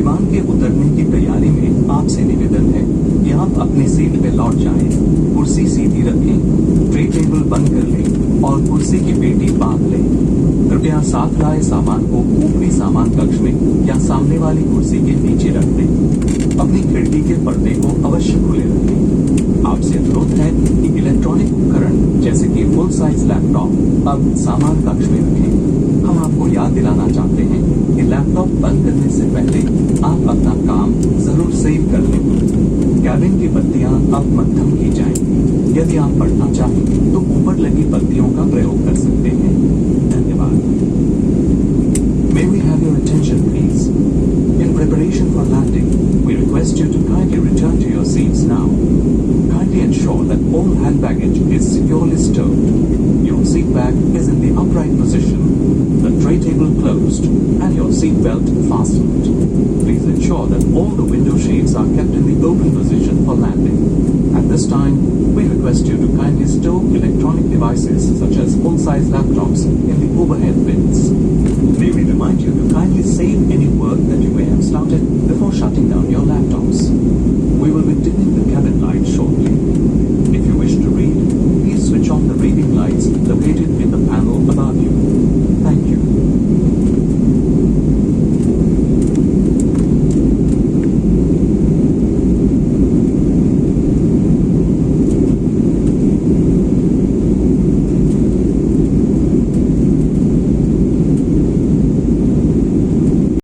विमान के उतरने की तैयारी में आपसे निवेदन है कि आप अपनी सीट पे लौट जाएं, कुर्सी सीधी रखें, ट्रे टेबल बंद कर लें और कुर्सी की पेटी बांध लें। कृपया साथ लाए सामान को ऊपरी सामान कक्ष में या सामने वाली कुर्सी के नीचे रख दें। अपनी खिड़की के पर्दे को अवश्य खुले रखें। आपसे अनुरोध है कि इलेक्ट्रॉनिक उपकरण जैसे कि फुल साइज लैपटॉप अब सामान कक्ष में रखें। हम आपको याद दिलाना चाहते हैं कि लैपटॉप बंद करने से पहले आप अपना काम जरूर सेव कर लें। कैबिन की बत्तियां अब मध्यम की जाएं। यदि आप पढ़ना चाहें तो ऊपर लगी बत्तियों का प्रयोग कर सकते हैं। धन्यवाद। May we have your attention, please? In preparation for landing, we request you to kindly return to your seats now. Kindly ensure that all hand baggage is securely stowed. Your seat bag is in the upright position, the tray table closed, and your seat belt fastened. Please ensure that all the window shades are kept in the open position for landing. At this time, we request you to kindly stow electronic devices such as full-size laptops in the overhead bins. May we remind you to kindly save